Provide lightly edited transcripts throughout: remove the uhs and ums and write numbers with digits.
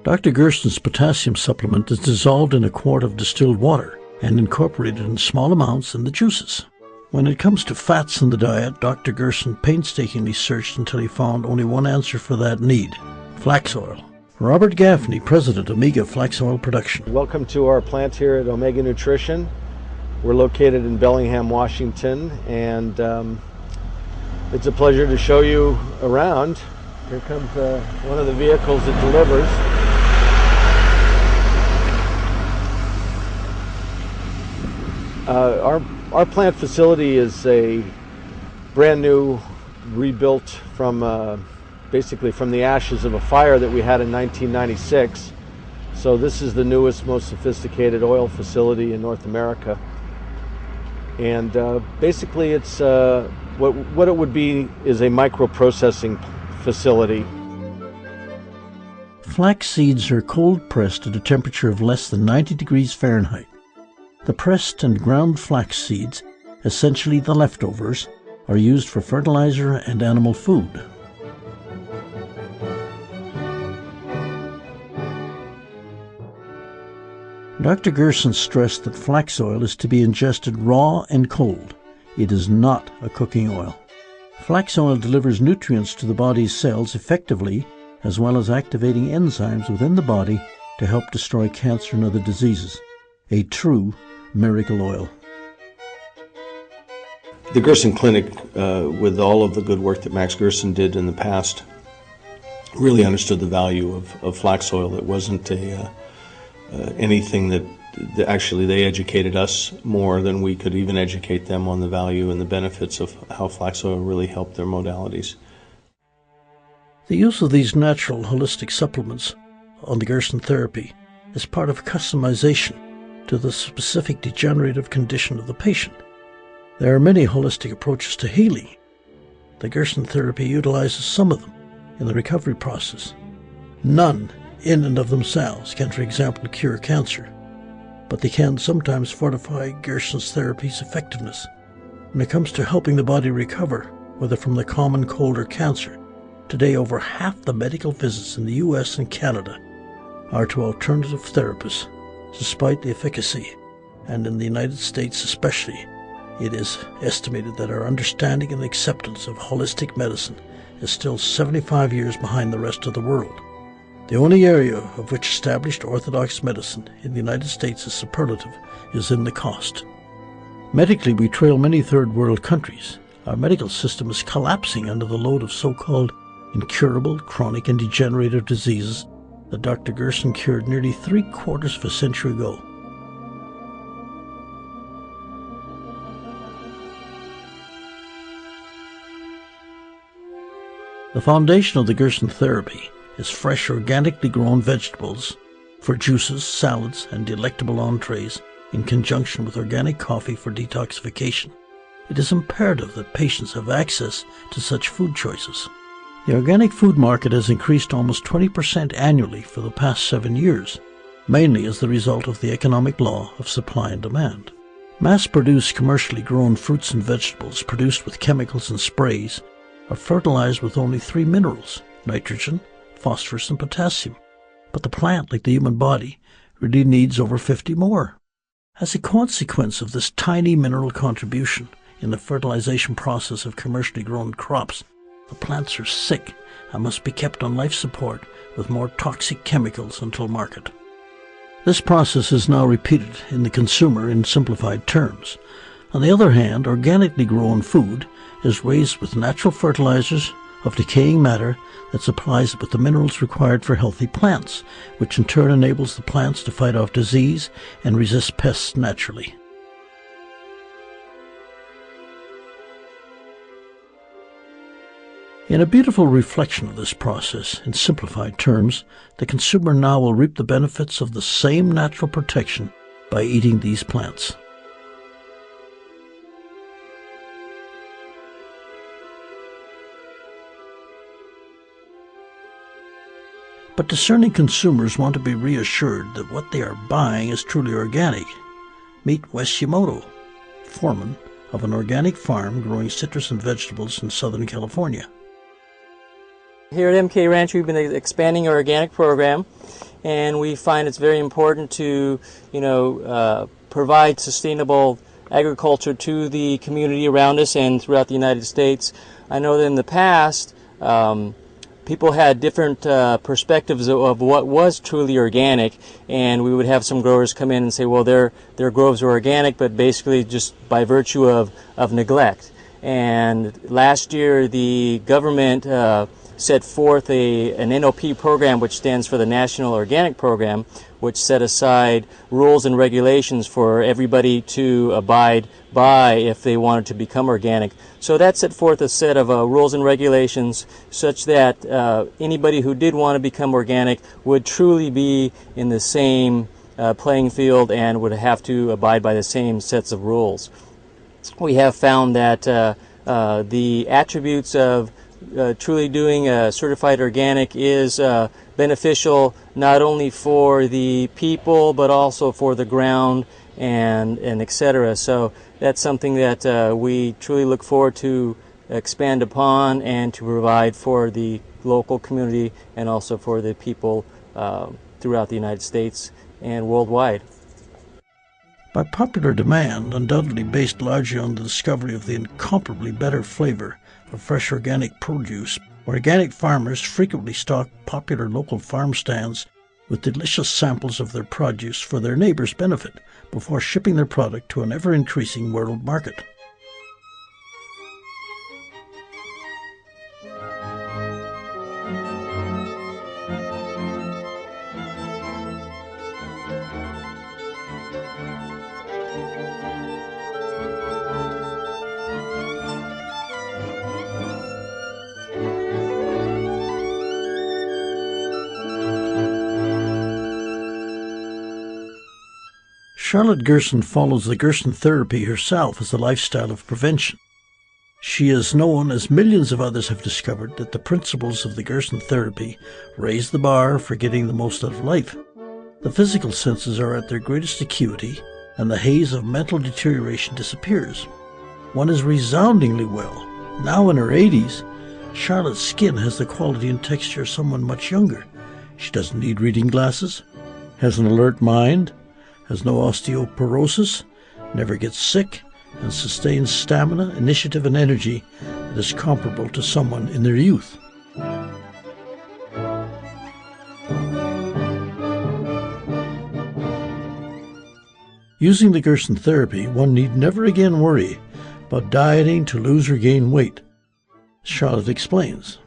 Dr. Gerson's potassium supplement is dissolved in a quart of distilled water and incorporated in small amounts in the juices. When it comes to fats in the diet, Dr. Gerson painstakingly searched until he found only one answer for that need: flax oil. Robert Gaffney, President, Omega Flax Oil Production. Welcome to our plant here at Omega Nutrition. We're located in Bellingham, Washington, and it's a pleasure to show you around. Here comes one of the vehicles that delivers. Our plant facility is a brand new, rebuilt from basically from the ashes of a fire that we had in 1996. So this is the newest, most sophisticated oil facility in North America. And basically it's what it would be is a microprocessing facility. Flax seeds are cold pressed at a temperature of less than 90 degrees Fahrenheit. The pressed and ground flax seeds, essentially the leftovers, are used for fertilizer and animal food. Dr. Gerson stressed that flax oil is to be ingested raw and cold. It is not a cooking oil. Flax oil delivers nutrients to the body's cells effectively, as well as activating enzymes within the body to help destroy cancer and other diseases. A true miracle oil. The Gerson Clinic, with all of the good work that Max Gerson did in the past, really understood the value of flax oil. It wasn't anything that actually they educated us more than we could even educate them on the value and the benefits of how flax oil really helped their modalities. The use of these natural holistic supplements on the Gerson therapy is part of customization to the specific degenerative condition of the patient. There are many holistic approaches to healing. The Gerson therapy utilizes some of them in the recovery process. None, in and of themselves, can, for example, cure cancer, but they can sometimes fortify Gerson's therapy's effectiveness. When it comes to helping the body recover, whether from the common cold or cancer, today over half the medical visits in the US and Canada are to alternative therapists. Despite the efficacy, and in the United States especially, it is estimated that our understanding and acceptance of holistic medicine is still 75 years behind the rest of the world. The only area of which established orthodox medicine in the United States is superlative is in the cost. Medically, we trail many third world countries. Our medical system is collapsing under the load of so-called incurable, chronic, and degenerative diseases that Dr. Gerson cured nearly 3/4 of a century ago. The foundation of the Gerson therapy is fresh, organically grown vegetables for juices, salads, and delectable entrees in conjunction with organic coffee for detoxification. It is imperative that patients have access to such food choices. The organic food market has increased almost 20% annually for the past 7 years, mainly as the result of the economic law of supply and demand. Mass-produced, commercially grown fruits and vegetables produced with chemicals and sprays are fertilized with only 3 minerals: nitrogen, phosphorus, and potassium. But the plant, like the human body, really needs over 50 more. As a consequence of this tiny mineral contribution in the fertilization process of commercially grown crops, the plants are sick and must be kept on life support with more toxic chemicals until market. This process is now repeated in the consumer in simplified terms. On the other hand, organically grown food is raised with natural fertilizers of decaying matter that supplies it with the minerals required for healthy plants, which in turn enables the plants to fight off disease and resist pests naturally. In a beautiful reflection of this process, in simplified terms, the consumer now will reap the benefits of the same natural protection by eating these plants. But discerning consumers want to be reassured that what they are buying is truly organic. Meet Wes Yamamoto, foreman of an organic farm growing citrus and vegetables in Southern California. Here at MK Ranch, we've been expanding our organic program, and we find it's very important to, provide sustainable agriculture to the community around us and throughout the United States. I know that in the past, people had different perspectives of what was truly organic, and we would have some growers come in and say, well, their groves are organic, but basically just by virtue of neglect. And last year, the government set forth an NOP program, which stands for the National Organic Program, which set aside rules and regulations for everybody to abide by if they wanted to become organic. So that set forth a set of rules and regulations such that anybody who did want to become organic would truly be in the same playing field and would have to abide by the same sets of rules. We have found that the attributes of truly doing certified organic is beneficial not only for the people but also for the ground and etc. So that's something that we truly look forward to expand upon and to provide for the local community and also for the people throughout the United States and worldwide. By popular demand, undoubtedly based largely on the discovery of the incomparably better flavor of fresh organic produce, organic farmers frequently stock popular local farm stands with delicious samples of their produce for their neighbors' benefit before shipping their product to an ever-increasing world market. Charlotte Gerson follows the Gerson therapy herself as a lifestyle of prevention. She is known, as millions of others have discovered, that the principles of the Gerson therapy raise the bar for getting the most out of life. The physical senses are at their greatest acuity, and the haze of mental deterioration disappears. One is resoundingly well. Now in her 80s, Charlotte's skin has the quality and texture of someone much younger. She doesn't need reading glasses, has an alert mind, has no osteoporosis, never gets sick, and sustains stamina, initiative, and energy that is comparable to someone in their youth. Using the Gerson therapy, one need never again worry about dieting to lose or gain weight. Charlotte explains.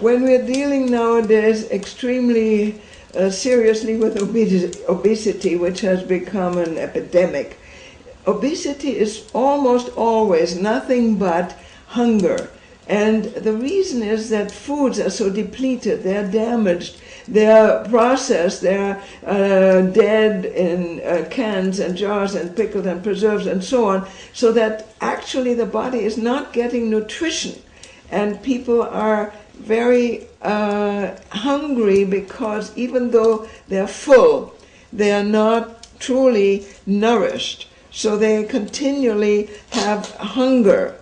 When we're dealing nowadays extremely seriously with obesity, which has become an epidemic, obesity is almost always nothing but hunger. And the reason is that foods are so depleted, they're damaged, they're processed, they're dead in cans and jars and pickled and preserved and so on, so that actually the body is not getting nutrition. And people are very hungry because even though they're full, they are not truly nourished. So they continually have hunger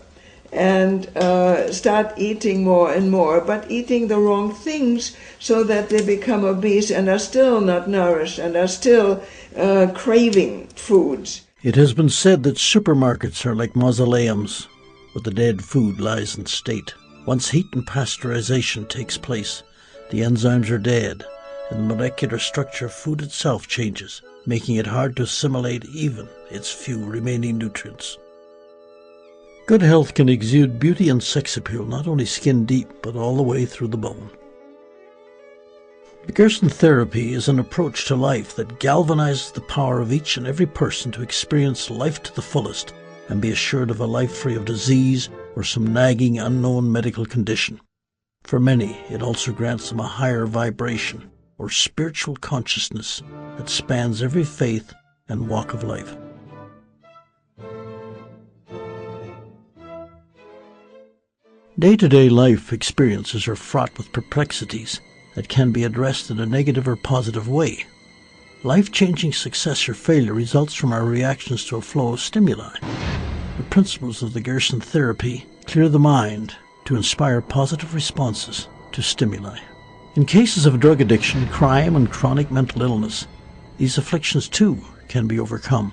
and start eating more and more, but eating the wrong things so that they become obese and are still not nourished and are still craving foods. It has been said that supermarkets are like mausoleums, where the dead food lies in state. Once heat and pasteurization takes place, the enzymes are dead, and the molecular structure of food itself changes, making it hard to assimilate even its few remaining nutrients. Good health can exude beauty and sex appeal, not only skin deep, but all the way through the bone. The Gerson therapy is an approach to life that galvanizes the power of each and every person to experience life to the fullest and be assured of a life free of disease or some nagging unknown medical condition. For many, it also grants them a higher vibration or spiritual consciousness that spans every faith and walk of life. Day-to-day life experiences are fraught with perplexities that can be addressed in a negative or positive way. Life-changing success or failure results from our reactions to a flow of stimuli. The principles of the Gerson therapy clear the mind to inspire positive responses to stimuli. In cases of drug addiction, crime, and chronic mental illness, these afflictions too can be overcome.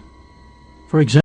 For example,